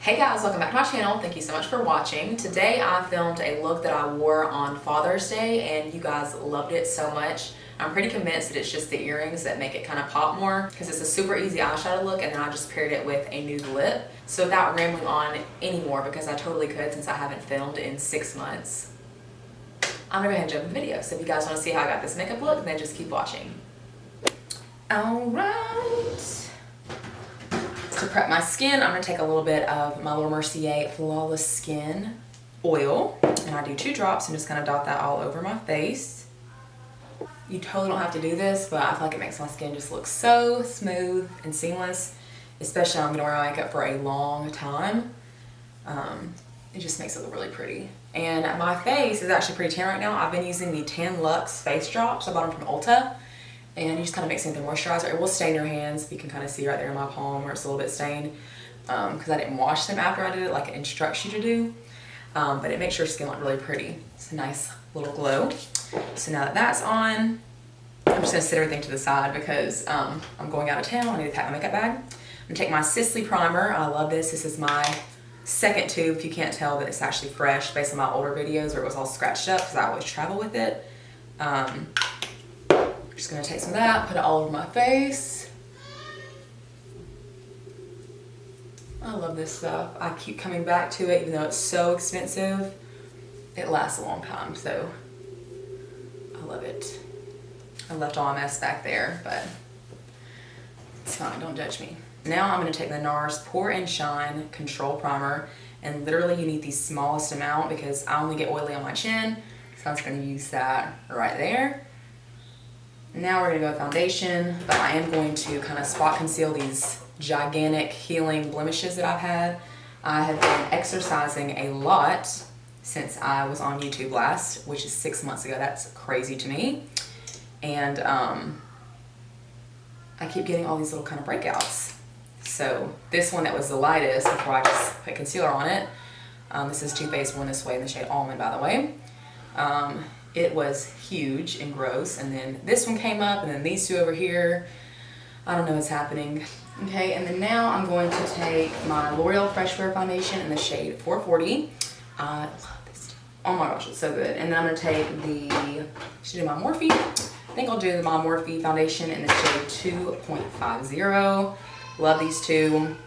Hey guys, welcome back to my channel. Thank you so much for watching. Today I filmed a look that I wore on Father's Day and you guys loved it so much. I'm pretty convinced that it's just the earrings that make it kind of pop more because it's a super easy eyeshadow look and then I just paired it with a nude lip. So without rambling on anymore, because I totally could since I haven't filmed in 6 months, I'm gonna go ahead and jump in the video. So if you guys want to see how I got this makeup look, then just keep watching. Alright. To prep my skin, I'm going to take a little bit of my Laura Mercier Flawless Skin Oil, and I do 2 drops and just kind of dot that all over my face. You totally don't have to do this, but I feel like it makes my skin just look so smooth and seamless, especially when I'm going to wear my makeup for a long time. It just makes it look really pretty. And my face is actually pretty tan right now. I've been using the Tan Luxe face drops. I bought them from Ulta. And you just kind of mix in the moisturizer. It will stain your hands. You can kind of see right there in my palm where it's a little bit stained because I didn't wash them after I did it like it instructs you to do. But it makes your skin look really pretty. It's a nice little glow. So now that that's on, I'm just going to set everything to the side because I'm going out of town. I need to pack my makeup bag. I'm going to take my Sisley primer. I love this. This is my second tube. If you can't tell that it's actually fresh based on my older videos where it was all scratched up because I always travel with it. Just gonna take some of that, put it all over my face. I love this stuff. I keep coming back to it even though it's so expensive. It lasts a long time, so I love it. I left all my mess back there, but it's fine, don't judge me. Now I'm gonna take the NARS Pour and Shine Control Primer, and literally you need the smallest amount because I only get oily on my chin, so I'm just gonna use that right there. Now we're going to go with foundation, but I am going to kind of spot conceal these gigantic healing blemishes that I've had. I have been exercising a lot since I was on YouTube last, which is 6 months ago. That's crazy to me. And I keep getting all these little kind of breakouts. So this one that was the lightest before I just put concealer on it, this is Too Faced Born This Way in the shade Almond, by the way. It was huge and gross, and then this one came up, and then these two over here. I don't know what's happening. Okay, and then now I'm going to take my L'Oreal Fresh Wear Foundation in the shade 440. I love this. Oh my gosh, it's so good. And then I'm going to take should do my Morphe. I think I'll do my Morphe foundation in the shade 2.50. Love these two.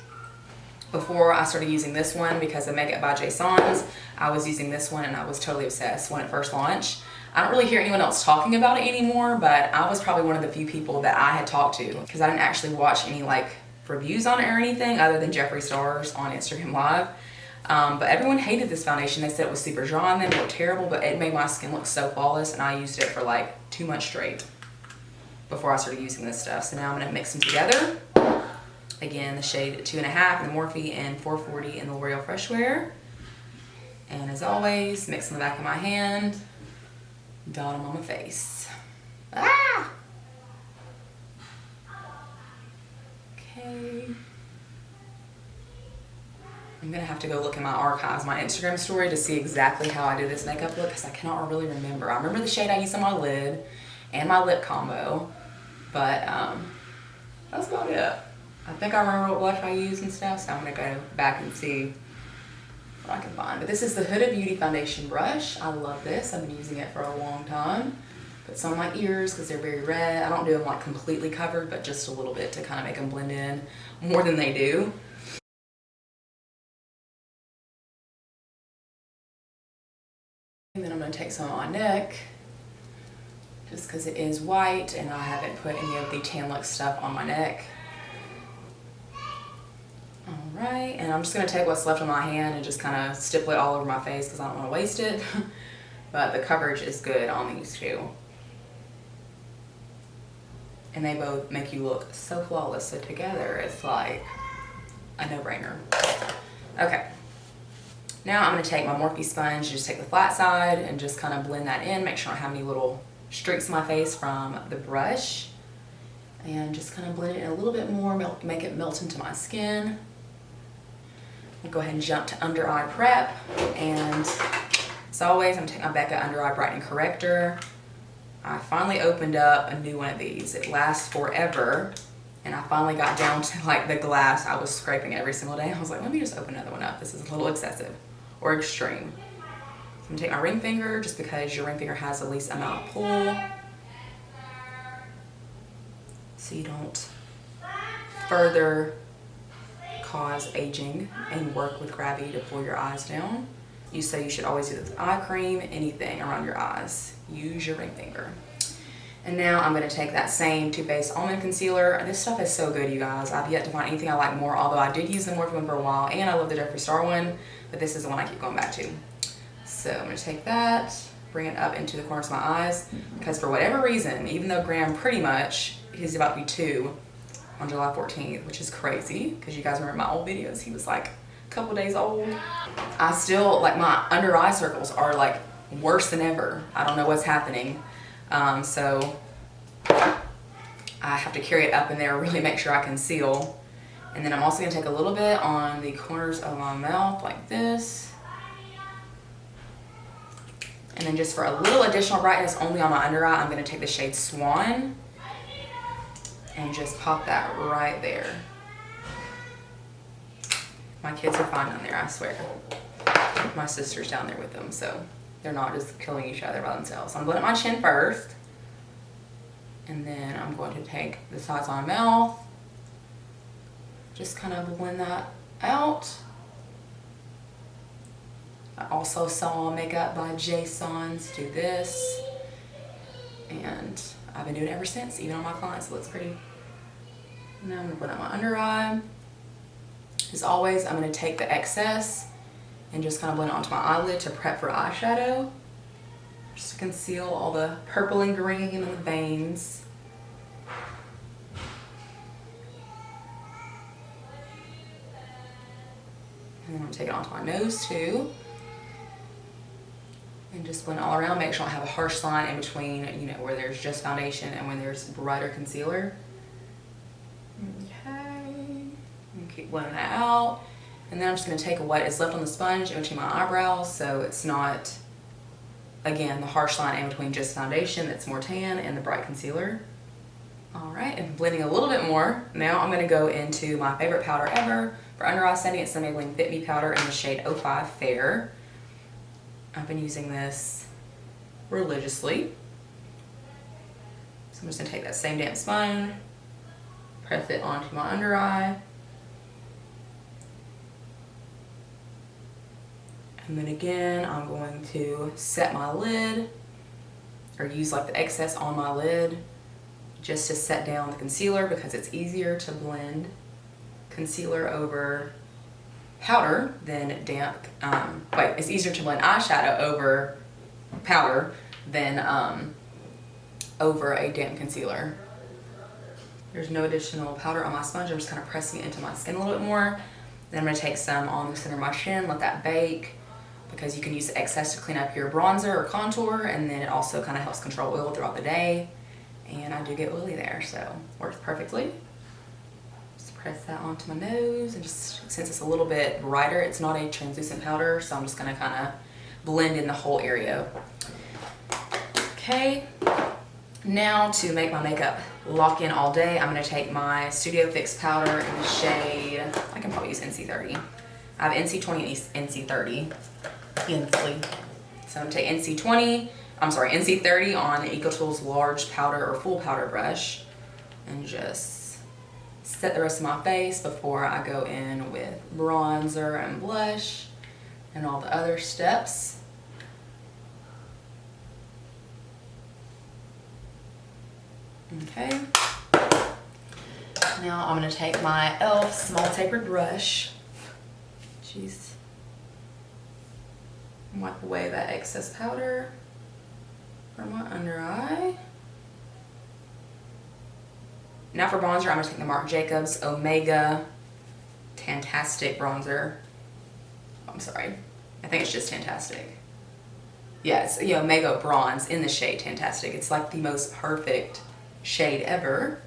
Before I started using this one because of Makeup by Jason's, I was using this one and I was totally obsessed when it first launched. I don't really hear anyone else talking about it anymore, but I was probably one of the few people that I had talked to because I didn't actually watch any like reviews on it or anything other than Jeffree Star's on Instagram Live. But everyone hated this foundation. They said it was super dry on them, it looked terrible, but it made my skin look so flawless, and I used it for like 2 months straight before I started using this stuff. So now I'm gonna mix them together. Again, the shade 2.5 in the Morphe and 440 in the L'Oreal Fresh Wear. And as always, mix in the back of my hand, dot them on my face. Ah! Okay. I'm gonna have to go look in my archives, my Instagram story, to see exactly how I did this makeup look because I cannot really remember. I remember the shade I used on my lid and my lip combo, but that's about it. I think I remember what blush I used and stuff, so I'm gonna go back and see what I can find. But this is the Huda Beauty foundation brush. I love this. I've been using it for a long time. Put some on my ears because they're very red. I don't do them like completely covered, but just a little bit to kind of make them blend in more than they do. And then I'm gonna take some on my neck just because it is white and I haven't put any of the Tan Luxe stuff on my neck. Alright, and I'm just going to take what's left on my hand and just kind of stipple it all over my face because I don't want to waste it. But the coverage is good on these two. And they both make you look so flawless. So together it's like a no-brainer. Okay. Now I'm going to take my Morphe sponge, just take the flat side and just kind of blend that in. Make sure I don't have any little streaks in my face from the brush. And just kind of blend it in a little bit more, make it melt into my skin. I'll go ahead and jump to under eye prep, and as always I'm going to take my Becca Under Eye Brightening Corrector. I finally opened up a new one of these. It lasts forever And I finally got down to like the glass I was scraping every single day. I was like, let me just open another one up. This is a little excessive or extreme. So I'm gonna take my ring finger just because your ring finger has the least amount of pull. So you don't further cause aging and work with gravity to pull your eyes down. You say you should always do this with eye cream, anything around your eyes. Use your ring finger. And now I'm gonna take that same Too Faced Almond Concealer. This stuff is so good, you guys. I've yet to find anything I like more, although I did use the Morphe one for a while, and I love the Jeffree Star one, but this is the one I keep going back to. So I'm gonna take that, bring it up into the corners of my eyes, because for whatever reason, even though Graham pretty much, he's about to be 2 on July 14th, which is crazy, because you guys remember my old videos, he was like a couple days old. I still, like, my under eye circles are like worse than ever. I don't know what's happening. So I have to carry it up in there, really make sure I conceal. And then I'm also gonna take a little bit on the corners of my mouth like this. And then just for a little additional brightness only on my under eye, I'm gonna take the shade Swan and just pop that right there. My kids are fine down there, I swear. My sister's down there with them, so they're not just killing each other by themselves. So I'm going up my chin first. And then I'm going to take the sides of my mouth. Just kind of blend that out. I also saw Makeup by Jason's do this. And I've been doing it ever since, even on my clients. It looks pretty. Now I'm going to blend out my under eye. As always, I'm going to take the excess and just kind of blend it onto my eyelid to prep for eyeshadow. Just to conceal all the purple and green in the veins. And then I'm going to take it onto my nose too. And just blend it all around. Make sure I have a harsh line in between, you know, where there's just foundation and when there's brighter concealer. Okay. And keep blending that out. And then I'm just going to take what is left on the sponge in between my eyebrows so it's not, again, the harsh line in between just foundation that's more tan and the bright concealer. Alright, and blending a little bit more. Now I'm going to go into my favorite powder ever for under eye setting. It's the Maybelline Fit Me powder in the shade 05 Fair. I've been using this religiously. So I'm just going to take that same damp sponge, press it onto my under eye. And then again, I'm going to set my lid, or use like the excess on my lid, just to set down the concealer because it's easier to blend concealer over powder than damp, it's easier to blend eyeshadow over powder than over a damp concealer. There's no additional powder on my sponge. I'm just kind of pressing it into my skin a little bit more. Then I'm going to take some on the center of my chin, let that bake, because you can use the excess to clean up your bronzer or contour, and then it also kind of helps control oil throughout the day. And I do get oily there, so works perfectly. Just press that onto my nose, and just, since it's a little bit brighter, it's not a translucent powder, so I'm just gonna kind of blend in the whole area. Okay, now to make my makeup lock in all day, I'm gonna take my Studio Fix powder in the shade, I can probably use NC30. I have NC20 and NC30 in Philly. So I'm gonna take NC30 on the EcoTools large powder or full powder brush and just set the rest of my face before I go in with bronzer and blush and all the other steps. Okay. Now I'm gonna take my e.l.f. small tapered brush. Jeez. Wipe away that excess powder from my under eye. Now for bronzer, I'm going to take the Marc Jacobs Omega Tantastic bronzer. Oh, I'm sorry. I think it's just Tantastic. Yeah, it's Omega Bronze in the shade Tantastic. It's like the most perfect shade ever.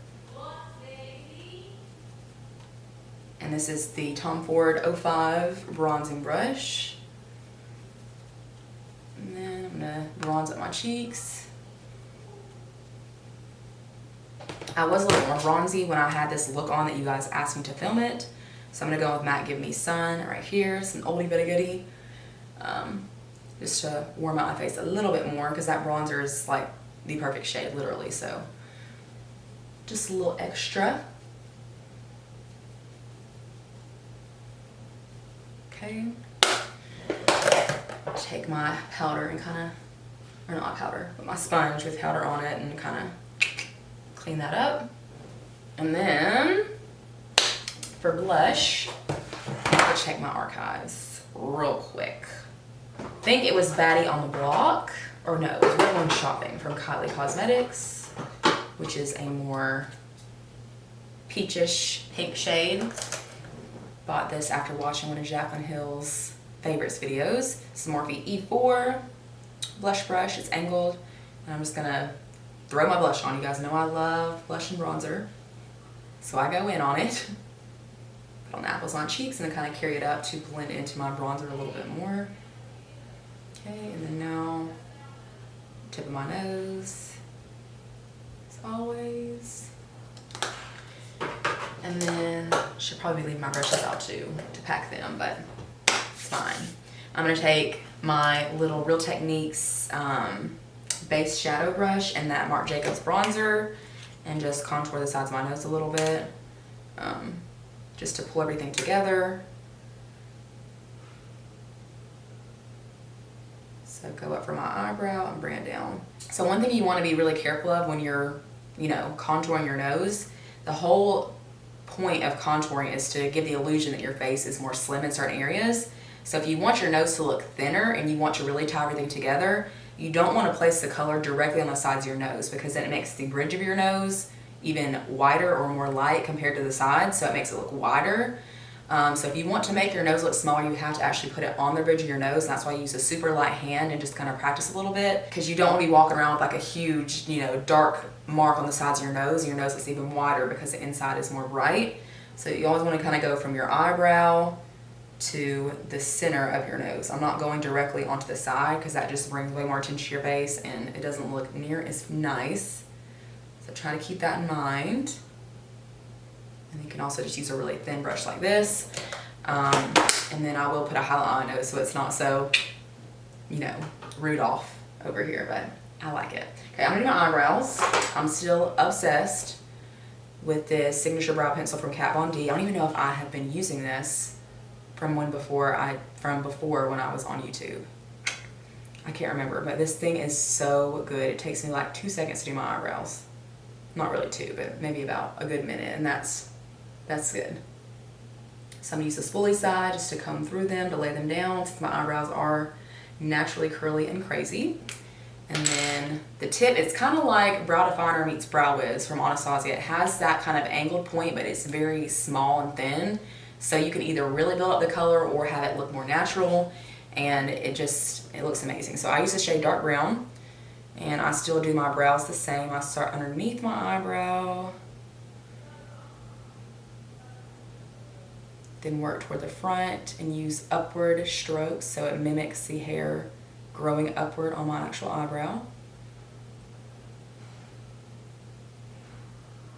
And this is the Tom Ford 05 bronzing brush. And then I'm gonna bronze up my cheeks. I was a little more bronzy when I had this look on that you guys asked me to film it. So I'm gonna go with Matte Give Me Sun right here. It's an oldie but a goodie. Just to warm out my face a little bit more because that bronzer is like the perfect shade, literally. So just a little extra. Okay. Take my powder and kind of, or not powder, but my sponge with powder on it and kind of clean that up. And then for blush, I'll check my archives real quick. I think it was Baddie on the Block, or no, it was Red One Shopping from Kylie Cosmetics, which is a more peachish pink shade. Bought this after watching one of Jaclyn Hill's favorites videos. This is Morphe E4 blush brush. It's angled, and I'm just gonna throw my blush on. You guys know I love blush and bronzer, so I go in on it. Put on the apples on cheeks and then kind of carry it up to blend into my bronzer a little bit more. Okay, and then now tip of my nose, as always. And then should probably leave my brushes out too to pack them, but it's fine. I'm gonna take my little Real Techniques base shadow brush and that Marc Jacobs bronzer and just contour the sides of my nose a little bit, just to pull everything together. So go up for my eyebrow and bring it down. So one thing you want to be really careful of when you're, you know, contouring your nose, the whole point of contouring is to give the illusion that your face is more slim in certain areas. So if you want your nose to look thinner and you want to really tie everything together, you don't want to place the color directly on the sides of your nose because then it makes the bridge of your nose even wider or more light compared to the sides, so it makes it look wider. So if you want to make your nose look smaller, you have to actually put it on the bridge of your nose. And that's why I use a super light hand and just kind of practice a little bit, because you don't want to be walking around with like a huge, you know, dark mark on the sides of your nose. Your nose is even wider because the inside is more bright. So you always want to kind of go from your eyebrow to the center of your nose. I'm not going directly onto the side because that just brings way more attention to your face and it doesn't look near as nice. So try to keep that in mind. And you can also just use a really thin brush like this. And then I will put a highlight on my nose so it's not so, you know, Rudolph over here, but I like it. Okay, I'm gonna do my eyebrows. I'm still obsessed with this Signature Brow Pencil from Kat Von D. I don't even know if I have been using this from before when I was on YouTube. I can't remember, but this thing is so good. It takes me like 2 seconds to do my eyebrows. Not really 2, but maybe about a good minute, and that's good. So I'm gonna use the spoolie side just to comb through them, to lay them down, since my eyebrows are naturally curly and crazy. And then the tip, it's kind of like Brow Definer meets Brow Wiz from Anastasia. It has that kind of angled point, but it's very small and thin. So you can either really build up the color or have it look more natural, and it looks amazing. So I use the shade Dark Brown, and I still do my brows the same. I start underneath my eyebrow, then work toward the front and use upward strokes so it mimics the hair growing upward on my actual eyebrow.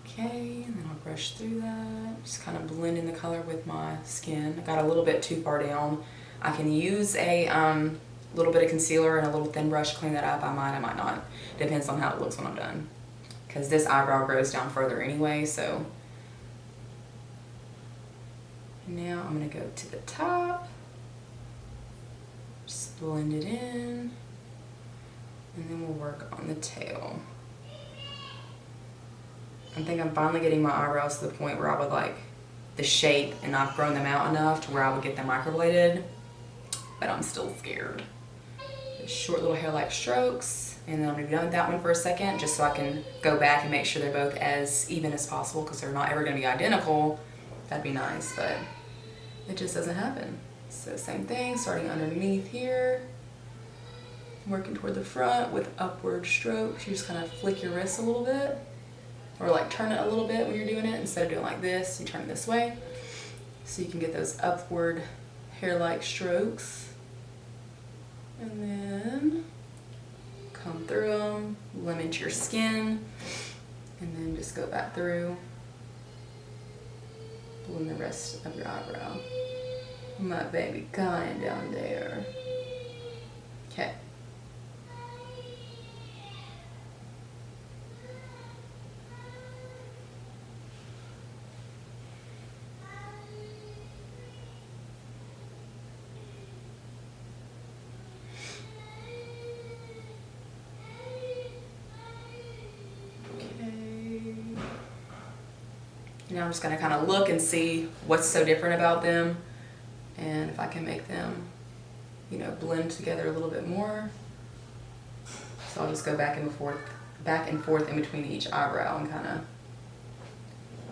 Okay, and then I'll brush through that, just kind of blend in the color with my skin. I got a little bit too far down. I can use a little bit of concealer and a little thin brush to clean that up. I might not. Depends on how it looks when I'm done. Because this eyebrow grows down further anyway, so. Now I'm gonna go to the top. Just blend it in. And then we'll work on the tail. I think I'm finally getting my eyebrows to the point where I would like the shape, and I've grown them out enough to where I would get them microbladed, but I'm still scared. Just short little hair-like strokes, and then I'm gonna be done with that one for a second, just so I can go back and make sure they're both as even as possible, because they're not ever gonna be identical. That'd be nice, but it just doesn't happen. So same thing, starting underneath here, working toward the front with upward strokes. You just kind of flick your wrist a little bit, or like turn it a little bit when you're doing it. Instead of doing like this, you turn it this way. So you can get those upward hair-like strokes. And then come through them, limit your skin. And then just go back through. Blend the rest of your eyebrow. My baby kind down there. Okay. Now I'm just going to kind of look and see what's so different about them and if I can make them, you know, blend together a little bit more. So I'll just go back and forth in between each eyebrow and kind of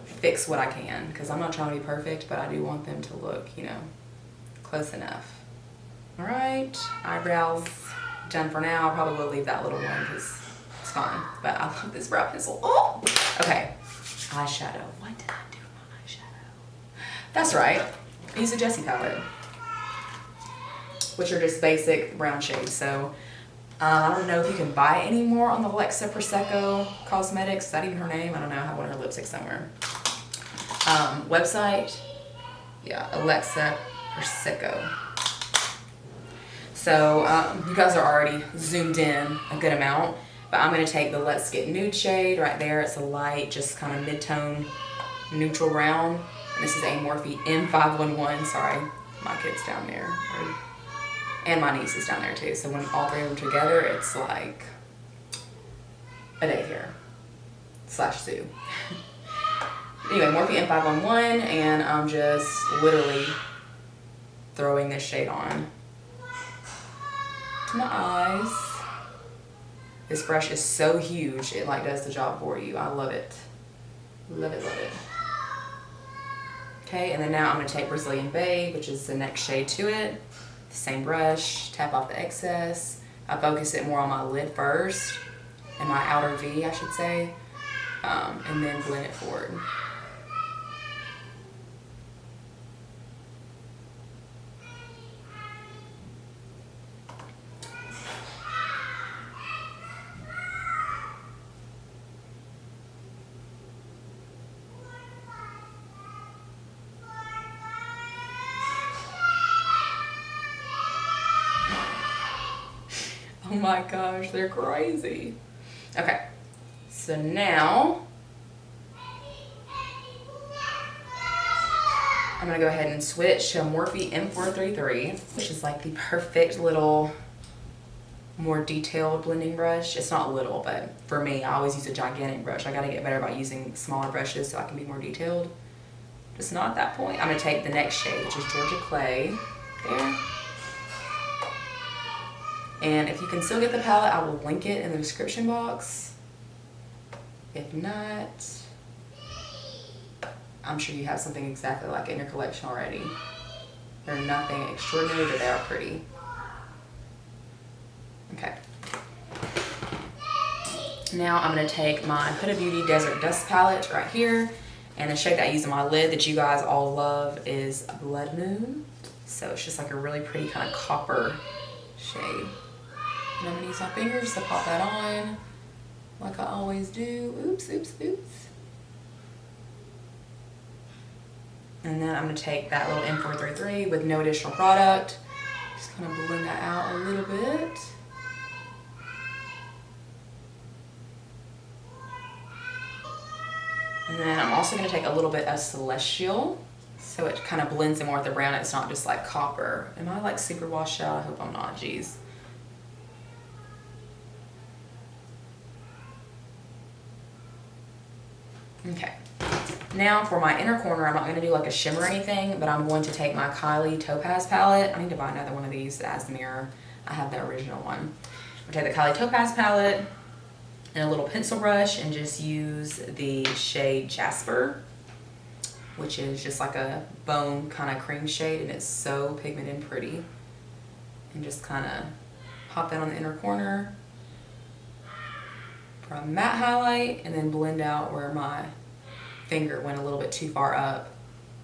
fix what I can, because I'm not trying to be perfect, but I do want them to look, you know, close enough. All right, eyebrows done for now. I probably will leave that little one because it's fine, but I love this brow pencil. Oh, okay. Eyeshadow. What did I do with my eyeshadow? That's right. I use a Jessie palette, which are just basic brown shades. So I don't know if you can buy any more on the Alexa Prosecco Cosmetics. Is that even her name? I don't know. I have one of her lipsticks somewhere. Website. Yeah, Alexa Prosecco. So you guys are already zoomed in a good amount. But I'm going to take the Let's Get Nude shade right there. It's a light, just kind of mid-tone, neutral brown. And this is a Morphe M511. Sorry, my kid's down there. And my niece is down there too. So when all three of them together, it's like a daycare / zoo. Anyway, Morphe M511, and I'm just literally throwing this shade on to my eyes. This brush is so huge, it like does the job for you. I love it. Love it, love it. Okay, and then now I'm gonna take Brazilian Babe, which is the next shade to it. Same brush, tap off the excess. I focus it more on my lid first, and my outer V, I should say, and then blend it forward. Oh my gosh, they're crazy. Okay, so now I'm gonna go ahead and switch to Morphe M433, which is like the perfect little, more detailed blending brush. It's not little, but for me, I always use a gigantic brush. I gotta get better about using smaller brushes so I can be more detailed. Just not at that point. I'm gonna take the next shade, which is Georgia Clay, there. And if you can still get the palette, I will link it in the description box. If not, I'm sure you have something exactly like it in your collection already. They're nothing extraordinary, but they are pretty. Okay. Now I'm gonna take my Huda Beauty Desert Dust palette right here. And the shade that I use on my lid that you guys all love is Blood Moon. So it's just like a really pretty kind of copper shade. And I'm gonna use my fingers to pop that on like I always do. Oops, oops, oops. And then I'm gonna take that little M433 with no additional product. Just kind of blend that out a little bit. And then I'm also gonna take a little bit of Celestial, so it kind of blends in more with the brown. It's not just like copper. Am I like super washed out? I hope I'm not, geez. Okay, now for my inner corner, I'm not going to do like a shimmer or anything, but I'm going to take my Kylie Topaz palette. I need to buy another one of these that has the mirror. I have the original one. I'll take the Kylie Topaz palette and a little pencil brush and just use the shade Jasper, which is just like a bone kind of cream shade, and it's so pigmented and pretty. And just kind of pop that on the inner corner for a matte highlight, and then blend out where my finger went a little bit too far up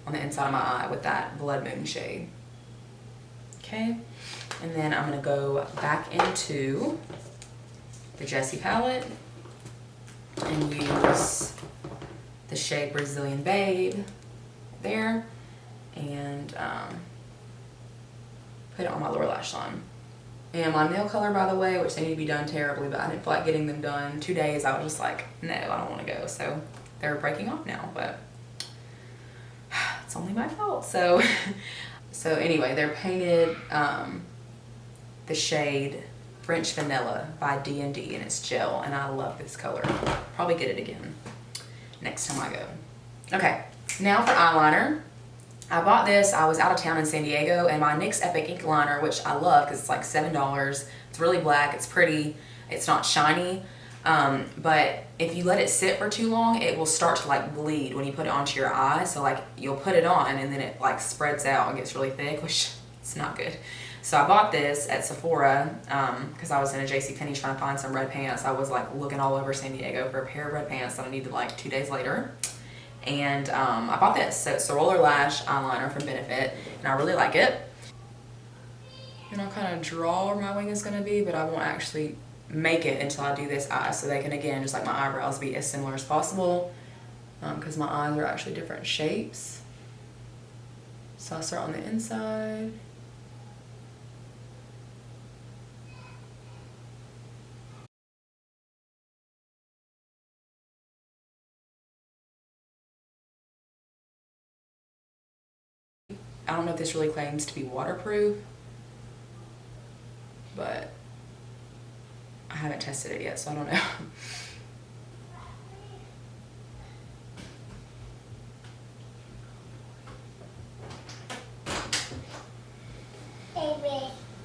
on the inside of my eye with that Blood Moon shade. Okay, and then I'm gonna go back into the Jessie palette. and use the shade Brazilian Babe there, and put it on my lower lash line. And my nail color, by the way, which they need to be done terribly, but I didn't feel like getting them done. 2 days, I was just like, no, I don't want to go. So they're breaking off now, but it's only my fault. So, so anyway, they're painted the shade French Vanilla by D&D, and it's gel, and I love this color. Probably get it again next time I go. Okay, now for eyeliner. I bought this, I was out of town in San Diego, and my NYX Epic Ink Liner, which I love because it's like $7. It's really black, it's pretty, it's not shiny, but if you let it sit for too long, it will start to like bleed when you put it onto your eye. So like you'll put it on and then it like spreads out and gets really thick, which it's not good. So I bought this at Sephora because I was in a JCPenney trying to find some red pants. I was like looking all over San Diego for a pair of red pants that I needed like 2 days later. And I bought this. So it's a roller lash eyeliner from Benefit, and I really like it. And I'll kind of draw where my wing is going to be, but I won't actually make it until I do this eye, so they can, again, just like my eyebrows, be as similar as possible, because my eyes are actually different shapes. So I'll start on the inside. I don't know if this really claims to be waterproof, but I haven't tested it yet, so I don't know.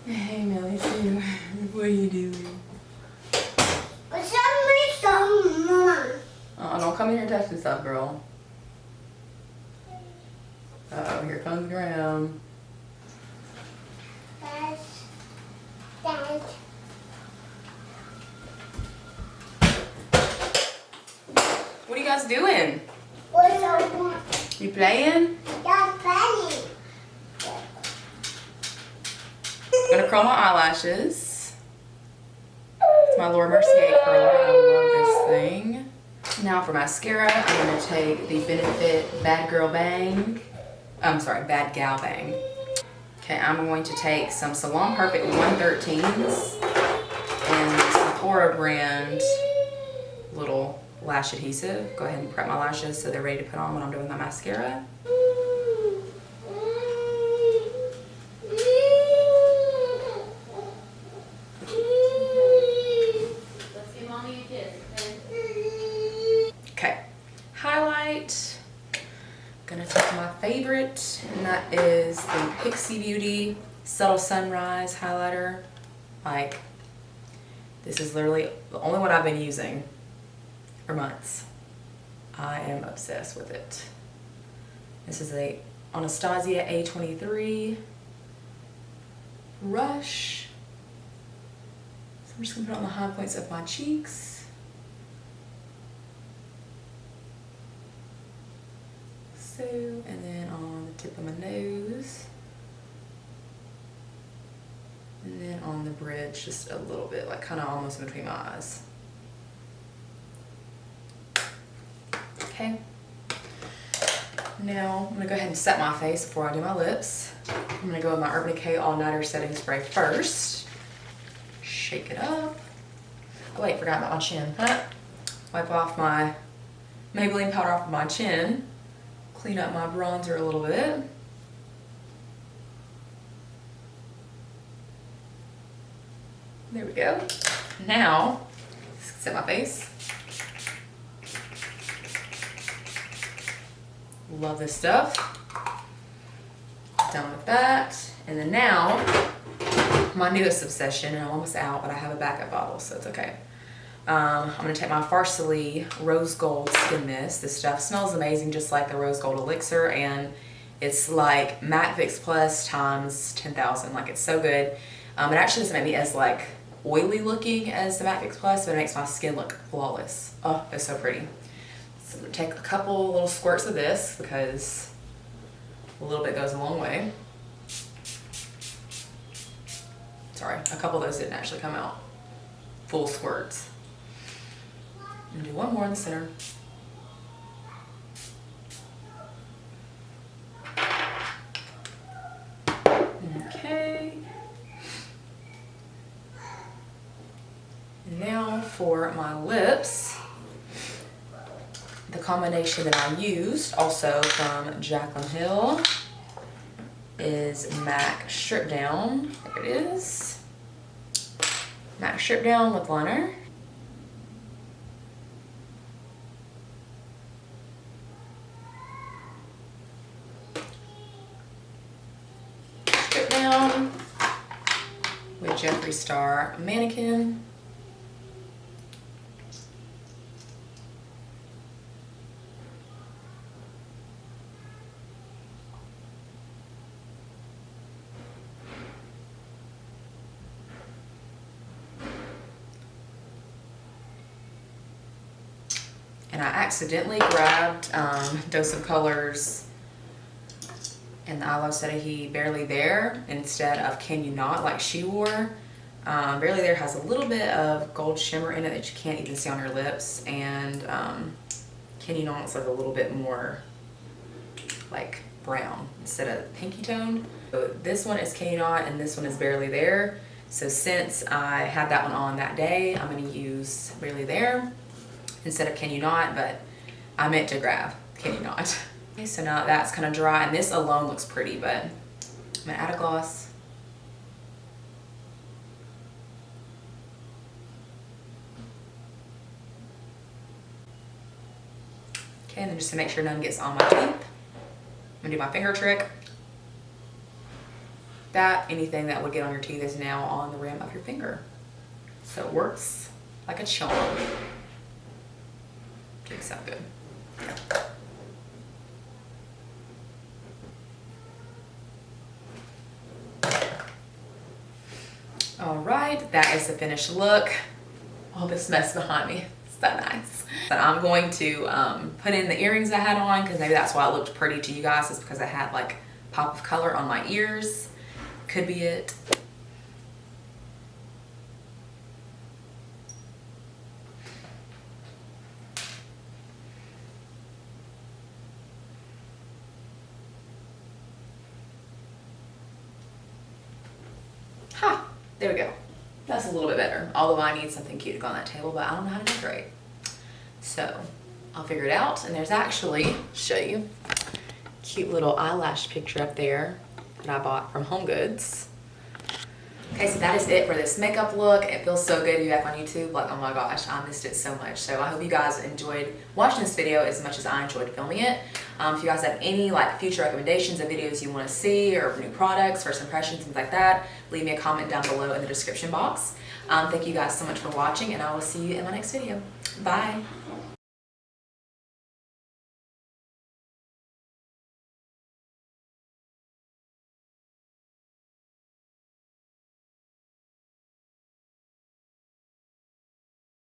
Hey, Millie, too. What are you doing? Don't come in here touching stuff, girl. Uh-oh, here comes Graham. Dad. What are you guys doing? What's You playing? That's funny. I'm gonna curl my eyelashes. It's my Laura Mercier curler. I love this thing. Now for mascara, I'm gonna take the Benefit Bad Girl Bang. I'm sorry, Bad Gal Bang. Okay, I'm going to take some Salon Perfect 113s and Sephora brand little lash adhesive. Go ahead and prep my lashes so they're ready to put on when I'm doing my mascara. Let's give mommy a kiss, Okay, highlight. Gonna take my favorite, and that is the Pixie Beauty Subtle Sunrise highlighter. Like, this is literally the only one I've been using for months. I am obsessed with it. This is a Anastasia A23 brush. So I'm just gonna put it on the high points of my cheeks. So, and then on the tip of my nose. And then on the bridge, just a little bit, like kind of almost in between my eyes. Okay. Now, I'm gonna go ahead and set my face before I do my lips. I'm gonna go with my Urban Decay All Nighter Setting Spray first. Shake it up. Oh wait, forgot about my chin. Wipe off my Maybelline powder off of my chin. Clean up my bronzer a little bit. There we go. Now, set my face. Love this stuff. Done with that. And then now, my newest obsession, and I'm almost out, but I have a backup bottle, so it's okay. I'm gonna take my Farsley Rose Gold Skin Mist. This stuff smells amazing, just like the Rose Gold Elixir, and it's like Matte Fix Plus times 10,000. Like, it's so good. It actually doesn't make me as like oily looking as the Matte Fix Plus, but it makes my skin look flawless. Oh, it's so pretty. So I'm gonna take a couple little squirts of this because a little bit goes a long way. Sorry, a couple of those didn't actually come out full squirts. And do one more in the center. Okay. And now for my lips. The combination that I used, also from Jaclyn Hill, is MAC Strip Down. There it is. MAC Strip Down Lip Liner. Strip Down with Jeffree Star Mannequin. And I accidentally grabbed Dose of Colors and the Eyeshadow Barely There instead of Can You Not like she wore. Barely There has a little bit of gold shimmer in it that you can't even see on your lips, and Can You Not's like a little bit more like brown instead of pinky toned. So this one is Can You Not and this one is Barely There. So since I had that one on that day, I'm going to use Barely There instead of Can You Not, but I meant to grab Can You Not. Okay, so now that's kind of dry, and this alone looks pretty, but I'm gonna add a gloss. Okay, and then just to make sure none gets on my teeth, I'm gonna do my finger trick. Anything that would get on your teeth is now on the rim of your finger. So it works like a charm. Didn't sound good. All right, that is the finished look. All this mess behind me, so nice. But I'm going to put in the earrings I had on, because maybe that's why it looked pretty to you guys, is because I had like pop of color on my ears. Could be it. Ha! There we go. That's a little bit better. Although I need something cute to go on that table, but I don't know how to decorate. So I'll figure it out. And there's actually, show you, cute little eyelash picture up there that I bought from Home Goods. Okay, so that is it for this makeup look. It feels so good to be back on YouTube. Like, oh my gosh, I missed it so much. So I hope you guys enjoyed watching this video as much as I enjoyed filming it. If you guys have any like future recommendations of videos you want to see, or new products, first impressions, things like that, leave me a comment down below in the description box. Thank you guys so much for watching, and I will see you in my next video. Bye.